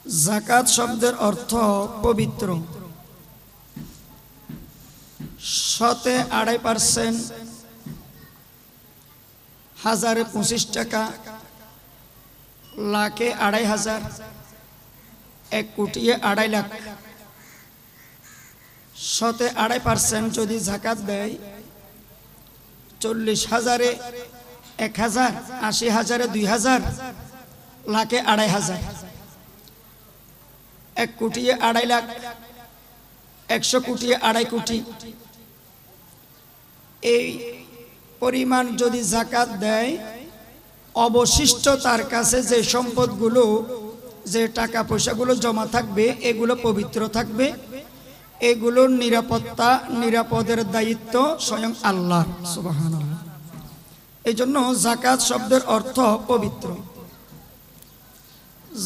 যাকাত শব্দের অর্থ পবিত্র। শতে 2.5%, হাজারে 25 টাকা, লাখে 2,500, 1 কোটি 2.5 লাখ। শতে 2.5% যদি যাকাত দেয়, 40,000-এ 1,000, 80,000-এ 2,000, লাখে 2,500, 1 কোটি 2.5 লাখ, 100 কোটি 2.5 কোটি। এই পরিমাণ যদি যাকাত দেয়, অবশিষ্ট তার কাছে যে সম্পদগুলো, যে টাকা পয়সাগুলো জমা থাকবে, এগুলো পবিত্র থাকবে। এগুলোর নিরাপদের দায়িত্ব স্বয়ং আল্লাহ সুবহানাল্লাহ। এই জন্য যাকাত শব্দের অর্থ পবিত্র।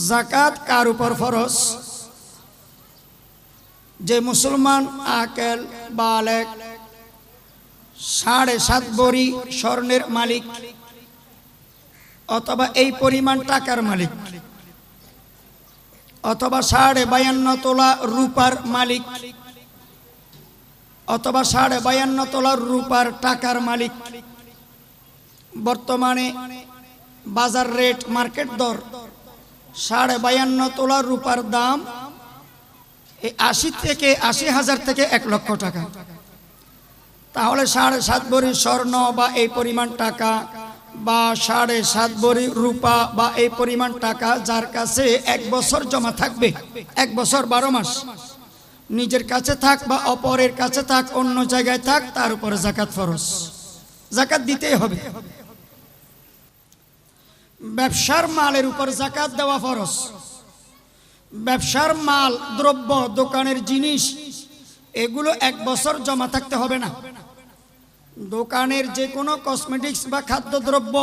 যাকাত কার উপর ফরজ? যে মুসলমান আকেল বালেগ, 7.5 ভরি স্বর্ণের মালিক, অথবা এই পরিমাণ টাকার মালিক, অথবা 52.5 তোলা রূপার মালিক, অথবা 52.5 তোলা রূপার টাকার মালিক। বর্তমানে বাজার রেট, মার্কেট দর, 52.5 তোলা রূপার দাম 80,000 থেকে 1 লক্ষ টাকা। তাহলে 7.5 ভরি স্বর্ণ বা এই পরিমাণ টাকা, বা 7.5 ভরি রূপা বা এই পরিমাণ টাকা যার কাছে 1 বছর জমা থাকবে, 1 বছর 12 মাস, নিজের কাছে থাক বা অপরের কাছে থাক, অন্য জায়গায় থাক, তার উপরে যাকাত ফরজ। যাকাত দিতেই হবে। ব্যবসার মালের উপর যাকাত দেওয়া ফরজ। ব্যবসার মাল, দ্রব্য, দোকানের জিনিস, এগুলো 1 বছর জমা থাকতে হবে না। দোকানের যে কোনো কসমেটিক্স বা খাদ্যদ্রব্য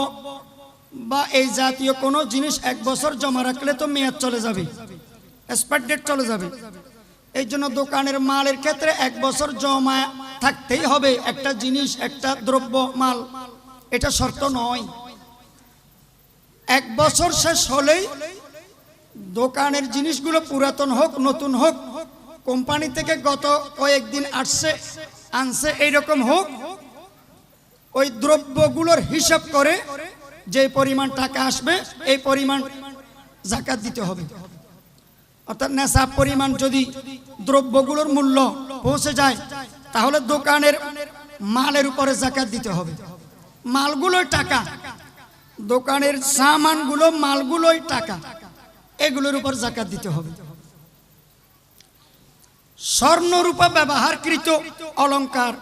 বা এই জাতীয় কোনো জিনিস 1 বছর জমা রাখলে তো মেয়াদ চলে যাবে, এক্সপায়ার ডেট চলে যাবে। এই জন্য দোকানের মালের ক্ষেত্রে 1 বছর জমা থাকতেই হবে। একটা জিনিস, একটা দ্রব্য, মাল, এটা শর্ত নয়। 1 বছর শেষ হলেই দোকানের জিনিসগুলো পুরাতন হোক, নতুন হোক, কোম্পানি থেকে গত কয়েকদিন আনছে এইরকম হোক, ওই দ্রব্যগুলোর হিসাব করে যে পরিমাণ টাকা আসবে এই পরিমাণ যাকাত দিতে হবে। অর্থাৎ নেশাব পরিমাণ যদি দ্রব্যগুলোর মূল্য পৌঁছে যায়, তাহলে দোকানের মালের উপরে যাকাত দিতে হবে। মালগুলোই টাকা, দোকানের সামানগুলো, মালগুলোই টাকা, এগুলোর উপর যাকাত দিতে হবে। স্বর্ণ রূপা ব্যবহারকৃত অলংকার,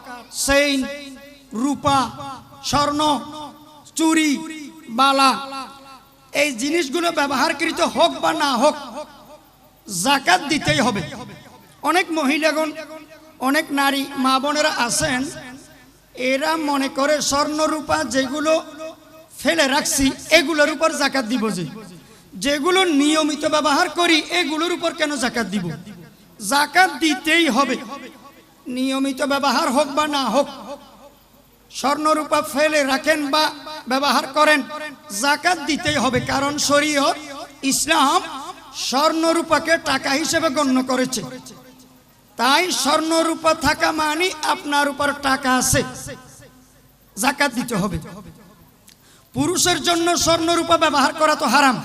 চেইন, রূপা, স্বর্ণ, চুরি, বালা, এই জিনিসগুলো ব্যবহারকৃত হোক বা না হোক, যাকাত দিতেই হবে। অনেক মহিলাগণ, অনেক নারী মা বোনেরা আছেন, এরা মনে করে স্বর্ণ রূপা যেগুলো ফেলে রাখছি এগুলোর উপর যাকাত দিব, যেগুলো নিয়মিত ব্যবহার করি এগুলোর উপর কেন যাকাত দিব? যাকাত দিতেই হবে। নিয়মিত ব্যবহার হোক বা না হোক, স্বর্ণরূপা ফেলে রাখেন বা ব্যবহার করেন, যাকাত দিতেই হবে। কারণ শরীয়ত, ইসলাম স্বর্ণরূপাকে টাকা হিসেবে গণ্য করেছে। তাই স্বর্ণরূপা থাকা মানে আপনার উপর টাকা আছে, যাকাত দিতে হবে। পুরুষের জন্য স্বর্ণরূপা ব্যবহার করা তো হারাম।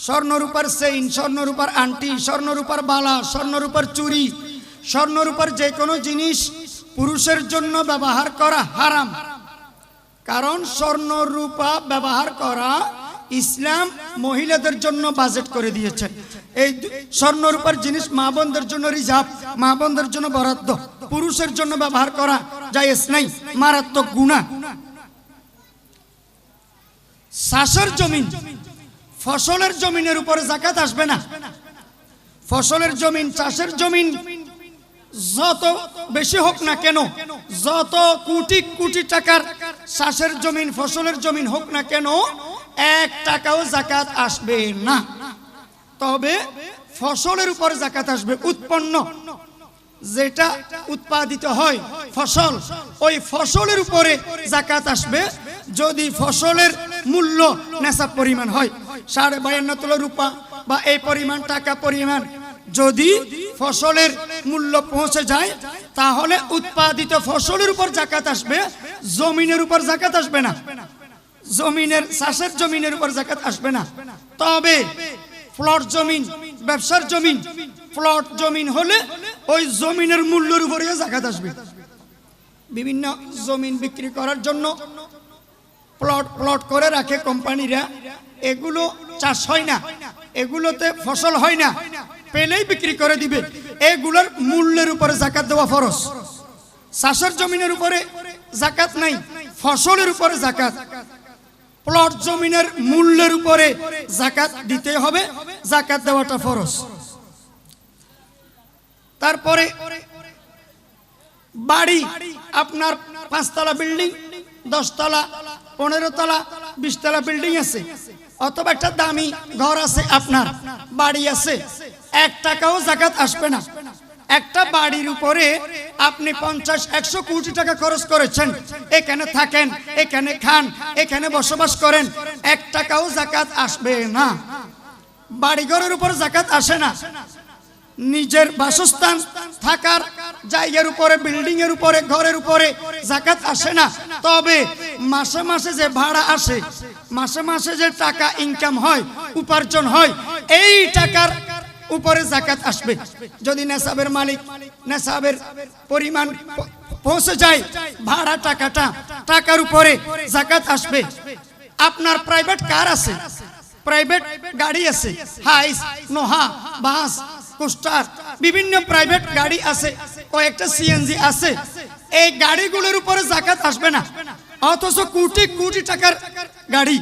স্বর্ণরূপার চেইন, স্বর্ণরূপার আংটি, স্বর্ণরূপার বালা, স্বর্ণরূপার চুরি, স্বর্ণরূপার যে কোনো জিনিস পুরুষের জন্য ব্যবহার করা হারাম। কারণ স্বর্ণরূপা ব্যবহার করা ইসলাম মহিলাদের জন্য বাজেট করে দিয়েছে। এই স্বর্ণরূপার জিনিস মা বোনদের জন্য রিজার্ভ, মা বোনদের জন্য বরাদ্দ। পুরুষের জন্য ব্যবহার করা জায়েজ নাই, মারাত্মক গুনাহ। চাষের জমিন, ফসলের জমিনের উপরে যাকাত আসবে না। ফসলের জমিন, চাষের জমিন যত বেশি হোক না কেন, যত কোটি কোটি টাকার চাষের জমিন, ফসলের জমিন হোক না কেন, 1 টাকাও যাকাত আসবে না। তবে ফসলের উপর যাকাত আসবে। উৎপন্ন যেটা উৎপাদিত হয় ফসল, ওই ফসলের উপরে যাকাত আসবে যদি ফসলের মূল্য নেশাব পরিমাণ হয়। 52.5 তোলা রূপা, বা এই পরিমাণ টাকা পরিমাণ যদি ফসলের মূল্য পৌঁছে যায় তাহলে উৎপাদিত ফসলের উপর যাকাত আসবে, জমিনের উপর যাকাত আসবে না, জমিনের চাষের জমিনের উপর যাকাত আসবে না। তবে প্লট জমিন, ব্যবসার জমিন, প্লট জমিন হলে ওই জমিনের মূল্যের উপরে যাকাত আসবে। বিভিন্ন জমিন বিক্রি করার জন্য প্লট করে রাখে কোম্পানিরা, এগুলো চাষ হয় না, এগুলোতে ফসল হয় না, পেলেই বিক্রি করে দিবে, এগুলোর মূল্যের উপরে যাকাত দেওয়া ফরজ। চাষের জমিনের উপরে যাকাত নাই, ফসলের উপরে যাকাত। প্লট জমিনের মূল্যের উপরে যাকাত দিতে হবে, যাকাত দেওয়াটা ফরজ। তারপরে বাড়ি, আপনার 5 তলা বিল্ডিং, 10 তলা, 15 তলা, 20 তলা বিল্ডিং আছে, অথবা একটা দামি ঘর আছে, আপনার বাড়ি আছে, 1 টাকাও যাকাত আসবে না। একটা বাড়ির উপরে আপনি 50-100 কোটি টাকা খরচ করেছেন, এখানে থাকেন, এখানে খান, এখানে বসবাস করেন, 1 টাকাও যাকাত আসবে না। বাড়িঘরের উপর যাকাত আসে না। নিজের বাসস্থান, থাকার জায়গার উপরে, বিল্ডিং এর উপরে, ঘরের উপরে যাকাত আসে না। তবে মাসে মাসে যে ভাড়া আসে, মাসে মাসে যে টাকা ইনকাম হয়, উপার্জন হয়, এই টাকার উপরে যাকাত আসবে। যদি নেশাবের মালিক, নেশাবের পরিমাণ পৌঁছে যায়, ভাড়া টাকার উপরে যাকাত আসবে। আপনার প্রাইভেট কার আছে, প্রাইভেট গাড়ি আছে, হাইস, নোহা, বাস, কোস্টার, বিভিন্ন প্রাইভেট গাড়ি আছে, কয়েকটা সিএনজি আছে, এই গাড়িগুলোর উপরে যাকাত আসবে না। অথচ কোটি কোটি টাকার গাড়ি,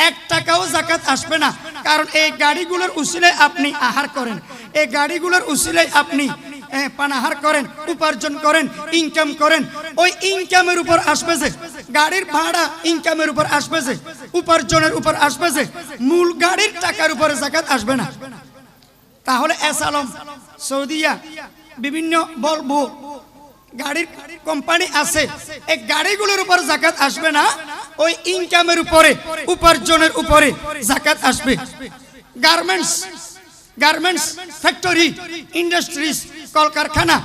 1 টাকাও যাকাত আসবে না। কারণ এই গাড়িগুলোর উসিলায় আপনি আহার করেন, এই গাড়িগুলোর উসিলায় আপনি পানাহার করেন, উপার্জন করেন, ইনকাম করেন। ওই ইনকামের উপর আসবে যে, গাড়ির ভাড়া ইনকামের উপর আসবে যে, উপার্জনের উপর আসবে যে, মূল গাড়ির টাকার উপরে যাকাত আসবে না। তাহলে এসালম, সৌদিয়া, বিভিন্ন বলবো গাড়ির কোম্পানি আছে, এই গাড়িগুলোর উপর যাকাত আসবে না, ওই ইনকামের উপরে, উপার্জনের উপরে যাকাত আসবে। গার্মেন্টস ফ্যাক্টরি, ইন্ডাস্ট্রিজ, কলকারখানা,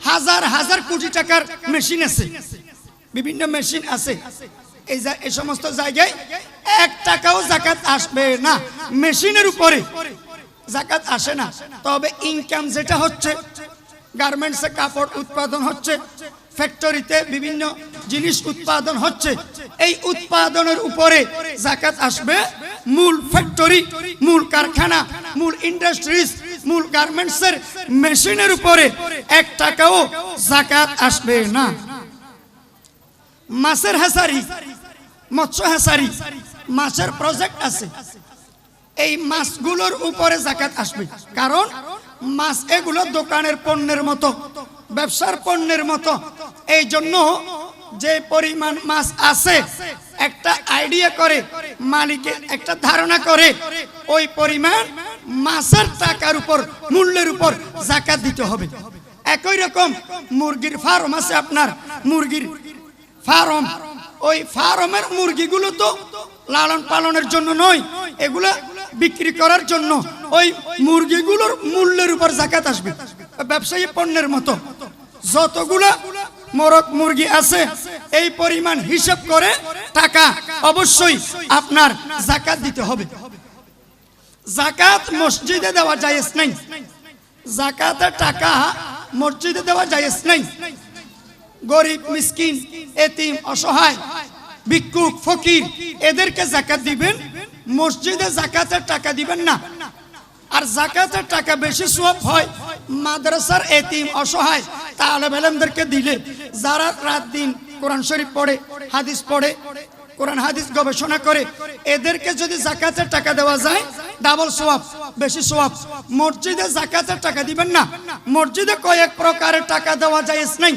হাজার হাজার কোটি টাকার মেশিন আছে, বিভিন্ন মেশিন আছে, এই সমস্ত জায়গায় 1 টাকাও যাকাত আসবে না। মেশিনের উপরে যাকাত আসে না। তবে ইনকাম যেটা হচ্ছে, গার্মেন্টসে কাপড় উৎপাদন হচ্ছে, ফ্যাক্টরিতে বিভিন্ন জিনিস উৎপাদন হচ্ছে, এই উৎপাদনের উপরে যাকাত আসবে। মূল ফ্যাক্টরি, মূল কারখানা, মূল ইন্ডাস্ট্রিজ, মূল গার্মেন্টসের মেশিনের উপরে 1 টাকাও যাকাত আসবে না। মাছের হ্যাচারি, মৎস্য হ্যাচারি, মাছের প্রজেক্ট আছে, এই মাছগুলোর উপরে যাকাত আসবে। কারণ মাছ এগুলো দোকানের পণ্যের মতো, ব্যবসার পণ্যের মতো। এই জন্য যে পরিমাণ মাছ আছে, একটা আইডিয়া করে, মালিকের একটা ধারণা করে, ওই পরিমাণ মাছের টাকার উপর, মূল্যের উপর যাকাত দিতে হবে। একই রকম মুরগির ফার্ম আছে, আপনার মুরগির ফার্ম, ওই ফার্মের মুরগিগুলো তো লালন পালনের জন্য নয়, এগুলো বিক্রি করার জন্য। ওই মুরগিগুলোর মূল্যের উপর যাকাত আসবে। ব্যবসায়ী পণ্যের মতো যতগুলা মোরগ মুরগি আছে, এই পরিমাণ হিসাব করে টাকা অবশ্যই আপনার যাকাত দিতে হবে। যাকাত মসজিদে দেওয়া জায়েজ নাই, যাকাতের টাকা মসজিদে দেওয়া জায়েজ নাই। গরিব, মিসকিন, এতিম, অসহায়, ভিক্ষুক, ফকির, এদেরকে যাকাত দিবেন, মসজিদে যাকাতের টাকা দিবেন না। আর যাকাতের টাকা বেশি সওয়াব হয় মাদ্রাসার এতিম, অসহায় তালেব ইলমদেরকে দিলে, যারা রাত দিন কোরআন শরীফ পড়ে, হাদিস পড়ে, কোরআন হাদিস গবেষণা করে, এদেরকে যদি যাকাতের টাকা দেওয়া যায়, ডাবল সওয়াব, বেশি সওয়াব। মসজিদে যাকাতের টাকা দিবেন না। মসজিদে কয়েক প্রকারের টাকা দেওয়া জায়েজ নাই।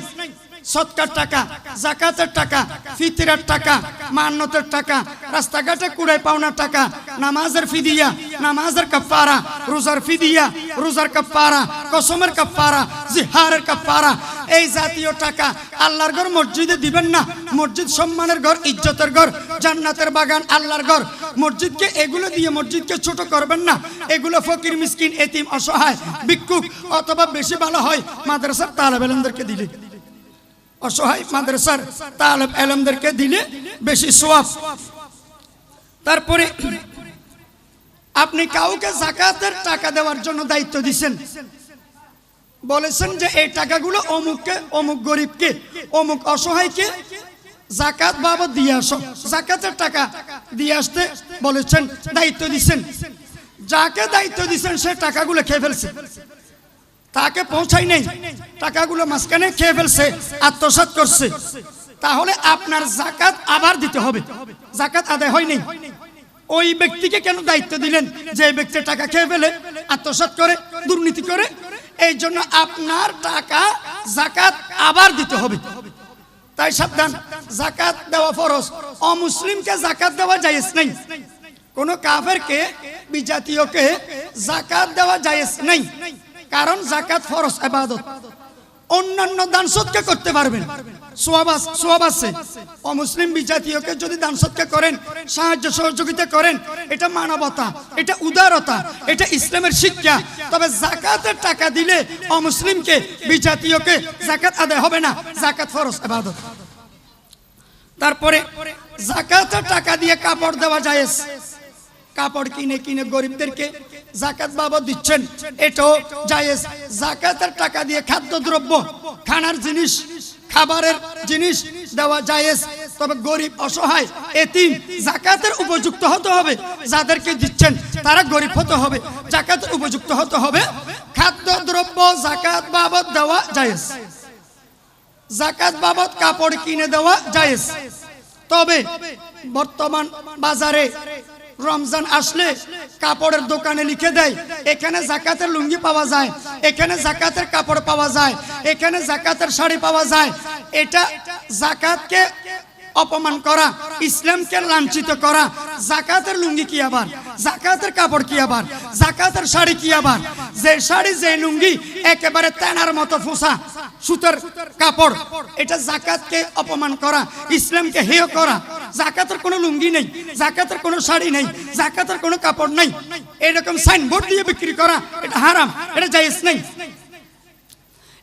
সদকার টাকা, যাকাতের টাকা, ফিতরার টাকা, মান্নতের টাকা, রাস্তাঘাটে কুড়াই পাওনার টাকা, নামাজের ফিদিয়া, নামাজের কাফারা, রোজার ফিদিয়া, রোজার কাফারা, কসমের কাফারা, জিহারের কাফারা, এই জাতীয় টাকা আল্লাহর ঘর মসজিদে দিবেন না। মসজিদ সম্মানের ঘর, ইজ্জতের ঘর, জান্নাতের বাগান, আল্লাহর ঘর। মসজিদকে এগুলো দিয়ে মসজিদকে ছোট করবেন না। এগুলো ফকির, মিসকিন, এতিম, অসহায়, ভিক্ষুক অথবা বেশি ভালো হয় মাদ্রাসার তালেব ইলমদেরকে দিলে, অসহায় মাদ্রাসার তালেব ইলমদেরকে দিলে বেশি সওয়াব। তারপরে আপনি কাউকে যাকাতের টাকা দেওয়ার জন্য দায়িত্ব দিবেন, বলেছেন যে এই টাকাগুলো অমুককে, অমুক গরিবকে, অমুক অসহায়কে যাকাত বাবদ দিয়ে আসো। যাকাতের টাকা দিয়ে আসতে বলেছেন, দায়িত্ব দিছেন। যাকে দায়িত্ব দিছেন সে টাকাগুলো খেয়ে ফেলছে, তাকে পৌঁছাই নেই, টাকাগুলো মাঝখানে খেয়ে ফেলছে, আত্মসাৎ করছে। তাহলে আপনার যাকাত আবার দিতে হবে, যাকাত আদায় হয় নাই। ওই ব্যক্তিকে কেন দায়িত্ব দিলেন যে ব্যক্তি টাকা খেয়ে ফেলে, আত্মসাৎ করে, দুর্নীতি করে? এই জন্য আপনার টাকা যাকাত আবার দিতে হবে। তাই সাবধান, যাকাত দেওয়া ফরজ। অমুসলিমকে যাকাত দেওয়া জায়েজ নাই। কোন কাফেরকে, বিজাতীয়কে যাকাত দেওয়া জায়েজ নাই, কারণ যাকাত ফরজ ইবাদত। অন্যান্য দান সদকা করতে পারবেন, সওয়াব আছে। অমুসলিম বিজাতীয়কে যদি দান সদকা করেন, সাহায্য সহযোগিতা করেন, এটা মানবতা, এটা উদারতা, এটা ইসলামের শিক্ষা। তবে যাকাতের টাকা দিলে অমুসলিমকে, বিজাতীয়কে যাকাত আদায় হবে না, যাকাত ফরজ ইবাদত। তারপরে যাকাতের টাকা দিয়ে কাপড় দেওয়া জায়েজ। কাপড় কিনে কিনে গরিবদেরকে যাকাত বাবদ দিচ্ছেন, এটাও জায়েজ। যাকাতের টাকা দিয়ে খাদ্যদ্রব্য, খানার জিনিস, খাবারের জিনিস দেওয়া জায়েজ। তবে গরিব, অসহায়, এতিম যাকাতের উপযুক্ত হতে হবে। যাদেরকে দিচ্ছেন তারা গরিব হতে হবে, যাকাতের উপযুক্ত হতে হবে। খাদ্যদ্রব্য যাকাত বাবদ দেওয়া জায়েজ। যাকাত বাবদ কাপড় কিনে দেওয়া জায়েজ। তবে বর্তমান বাজারে রমজান আসলে কাপড়ের দোকানে লিখে দেয় এখানে যাকাতের লুঙ্গি পাওয়া যায়, এখানে যাকাতের কাপড় পাওয়া যায়, এখানে যাকাতের শাড়ি পাওয়া যায়। এটা যাকাতকে অপমান করা, ইসলামকে লাঞ্ছিত করা। যাকাতের লুঙ্গি কি আবার, যাকাতের কাপড় কি আবার, যাকাতের শাড়ি কি আবার? যে শাড়ি, যে লুঙ্গি একেবারে তেনার মতো ফোসা, সুতার কাপড়, এটা যাকাতকে অপমান করা, ইসলামকে হেয় করা। যাকাতের কোনো লুঙ্গি নেই, যাকাতের কোনো শাড়ি নেই, যাকাতের কোনো কাপড় নেই, এরকম সাইনবোর্ড দিয়ে বিক্রি করা এটা হারাম, এটা জায়েজ নেই।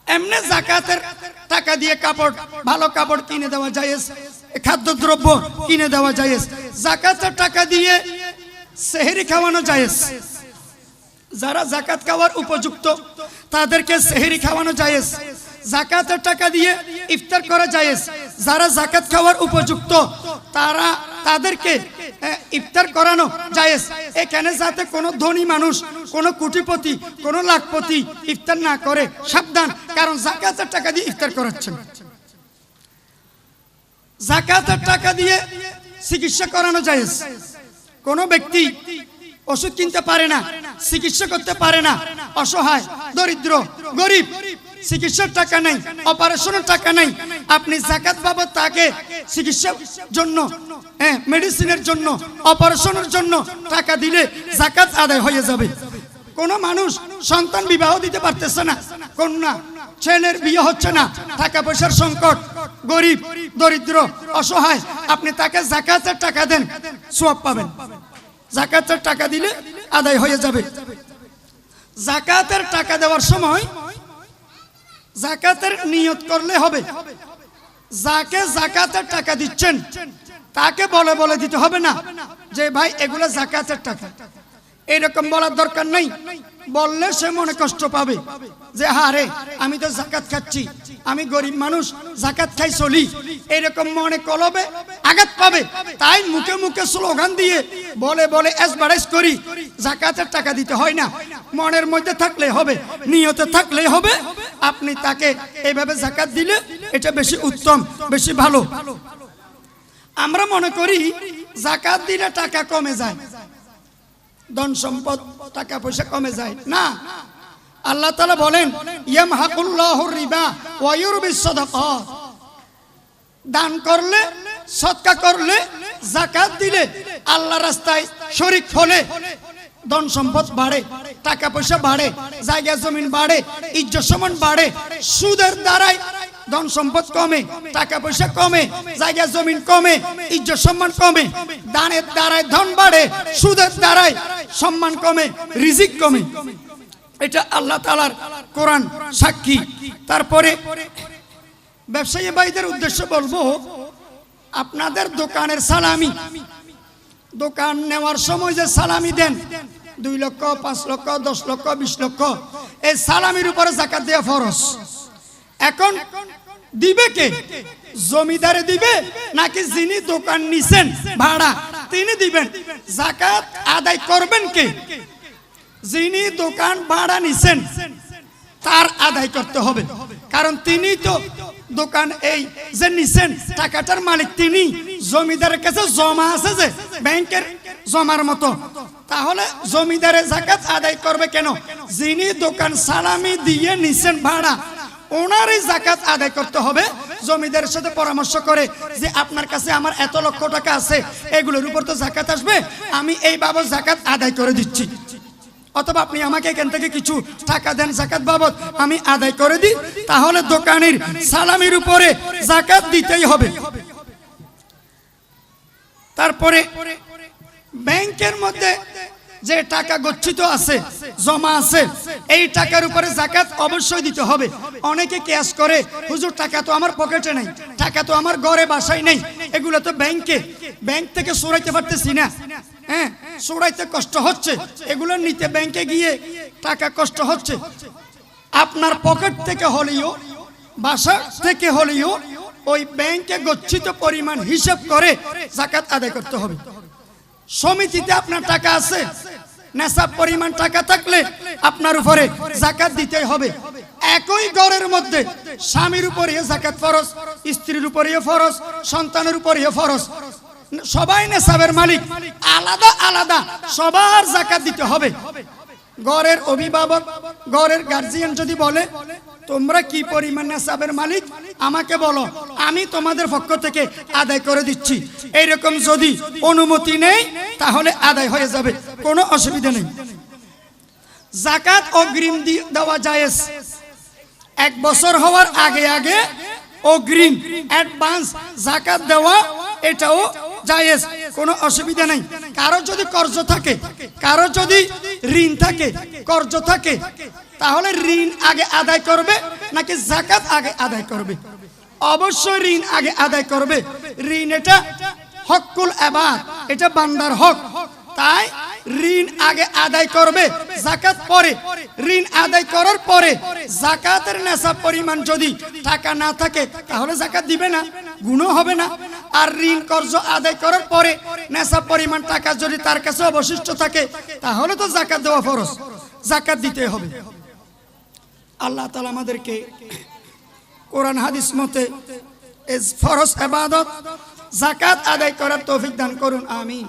এমনি যাকাতের টাকা দিয়ে কাপড়, ভালো কাপড় কিনে দেওয়া জায়েজ, খাদ্যদ্রব্য কিনে দেওয়া জায়েজ। যাকাতের টাকা দিয়ে সেহরি খাওয়ানো জায়েজ। যারা যাকাত খাওয়ার উপযুক্ত তাদেরকে সেহরি খাওয়ানো জায়েজ। যাকাতের টাকা দিয়ে ইফতার করা জায়েজ। যারা যাকাত খাওয়ার উপযুক্ত তাদেরকে ইফতার করানো জায়েজ। এখানে যাতে কোনো ধনী মানুষ, কোনো কোটিপতি, কোনো লাখপতি ইফতার না করে, সাবধান, কারণ যাকাতের টাকা দিয়ে ইফতার করাচ্ছেন। যাকাতের টাকা দিয়ে চিকিৎসা করানো জায়েজ। কোন ব্যক্তি ওষুধ কিনতে পারে না, চিকিৎসা করতে পারে না, অসহায়, দরিদ্র, গরিব, চিকিৎসার টাকা নাই, অপারেশনের টাকা নাই, আপনি যাকাত বাবদ তাকে চিকিৎসার জন্য, মেডিসিনের জন্য, অপারেশনের জন্য টাকা দিলে যাকাত আদায় হয়ে যাবে। কোন মানুষ সন্তান বিবাহ দিতে পারতেছে না, কন্যা ছেলের বিয়ে হচ্ছে না, টাকা পয়সার সংকট, গরিব, দরিদ্র, অসহায়, আপনি তাকে যাকাতের টাকা দেন, সওয়াব পাবেন। যাকাতের টাকা দিলে আদায় হয়ে যাবে। যাকাতের টাকা দেওয়ার সময় যাকাতের নিয়ত করলে হবে। যাকে যাকাতের টাকা দিচ্ছেন তাকে বলে বলে দিতে হবে না যে ভাই এগুলো যাকাতের টাকা, এরকম বলার দরকার নেই। বললে সে মনে কষ্ট পাবে যে হারে আমি তো যাকাত খাচ্ছি, আমি গরিব মানুষ, যাকাত খাই চলি, এরকম মনে কলবে আঘাত পাবে। তাই মুখে মুখে স্লোগান দিয়ে বলে বলে এসবারেস করি যাকাতের টাকা দিতে হয় না। মনের মধ্যে থাকলে হবে, নিয়তে থাকলে হবে। আপনি তাকে এইভাবে যাকাত দিলে এটা বেশি উত্তম, বেশি ভালো। আমরা মনে করি যাকাত দিলে টাকা কমে যায়, ধন সম্পদ, টাকা পয়সা কমে যায় না। আল্লাহ তাআলা বলেন ইয়ামহাকুল্লাহুর রিবা ওয়া ইউরবিস সাদাকাত। দান করলে, সদকা করলে, যাকাত দিলে, আল্লাহর রাস্তায় শরীক হলে ধন সম্পদ বাড়ে, টাকা পয়সা বাড়ে, জায়গা জমিন বাড়ে, ইজ্জত সম্মান বাড়ে। সুদের দ্বারাই ধন সম্পদ কমে, টাকা পয়সা কমে, জায়গা জমিন কমে, ইজ্জত সম্মান কমে। দানের দ্বারাই ধন বাড়ে, সুদের দ্বারাই সম্মান কমে, রিজিক কমে। এটা আল্লাহ তাআলার কোরআন সাক্ষী। তারপরে ব্যবসায়ী ভাইদের উদ্দেশ্যে বলবো, আপনাদের দোকানের সালামি, দোকান নেওয়ার সময় যে সালামি দেন 2 লক্ষ, 5 লক্ষ, 10 লক্ষ, 20 লক্ষ, এই সালামির উপরে যাকাত দেওয়া ফরজ। এখন দিবে কে? জমিদারে দিবে নাকি যিনি দোকান নিছেন ভাড়া তিনি দিবেন? যাকাত আদায় করবেন কে? যিনি দোকান ভাড়া নিছেন তার আদায় করতে হবে, কারণ তিনি তো দোকান এই যে নিছেন টাকাটার মালিক তিনি। জমিদারের কাছে জমা আছে যে ব্যাংকের জমার মতো, তাহলে জমিদারে যাকাত আদায় করবে কেন? যিনি দোকান সালামি দিয়ে নিছেন ভাড়া ওনারই যাকাত আদায় করতে হবে। জমিদারের সাথে পরামর্শ করে যে আপনার কাছে আমার এত লক্ষ টাকা আছে, এগুলোর উপর তো যাকাত আসবে, আমি এই বাবদ যাকাত আদায় করে দিচ্ছি। অথবা আপনি আমাকে এখান থেকে কিছু টাকা দেন যাকাত বাবদ, আমি আদায় করে দিই। তাহলে দোকানের সালামির উপরে যাকাত দিতেই হবে। তারপরে ব্যাংকের মধ্যে যে টাকা গচ্ছিত আছে, জমা আছে, এই টাকার উপরে যাকাত অবশ্যই দিতে হবে। অনেকে কেস করে, হুজুর টাকা তো আমার পকেটে নেই, টাকা তো আমার ঘরে বাসায় নেই, এগুলো তো ব্যাংকে, ব্যাংক থেকে সরাইতে পারতেছি না, হ্যাঁ সরাইতে কষ্ট হচ্ছে, এগুলো নিতে ব্যাংকে গিয়ে টাকা কষ্ট হচ্ছে। আপনার পকেট থেকে হলেও, বাসা থেকে হলেও ওই ব্যাংকে গচ্ছিত পরিমাণ হিসাব করে যাকাত আদায় করতে হবে। সমিতিতে আপনার টাকা আছে, নেশাব পরিমাণ টাকা থাকলে আপনার উপরে যাকাত দিতেই হবে। একই ঘরের মধ্যে স্বামীর উপরে যাকাত ফরজ, স্ত্রীর উপরেও ফরজ, সন্তানের উপরেও ফরজ। সবাই নেশাবের মালিক, আলাদা আলাদা সবার যাকাত দিতে হবে। ঘরের অভিভাবক, ঘরের গার্জিয়ান যদি বলে তোমরা কি পরিমাণ নেশাবের মালিক আমাকে বলো, আমি তোমাদের পক্ষ থেকে আদায় করে দিচ্ছি, এইরকম যদি অনুমতি নেই তাহলে আদায় হয়ে যাবে, কোনো অসুবিধা নেই। যাকাত অগ্রিম দেওয়া জায়েজ। 1 বছর হওয়ার আগে আগে অগ্রিম অ্যাডভান্স যাকাত দেওয়া এটাও জায়েজ, কোনো অসুবিধা নাই। কারো যদি কর্জ থাকে, কারো যদি ঋণ থাকে, কর্জ থাকে, তাহলে ঋণ আগে আদায় করবে নাকি যাকাত আগে আদায় করবে? অবশ্যই ঋণ আগে আদায় করবে। ঋণ এটা হকুল ইবাদ, এটা বান্দার হক, তাই ঋণ আগে আদায় করবে, যাকাত পরে। ঋণ আদায় করার পরে যাকাতের নেশাব পরিমাণ যদি টাকা না থাকে তাহলে যাকাত দিবে না, গুনাহ হবে না। আর ঋণ কর্জ আদায় করার পরে নেশাব পরিমাণ টাকা যদি তার কাছে অবশিষ্ট থাকে তাহলে তো যাকাত দেওয়া ফরজ, যাকাত দিতে হবে। আল্লাহ তাআলা আমাদেরকে কোরআন হাদিস মতে ফরজ ইবাদত যাকাত আদায় করার তৌফিক দান করুন, আমিন।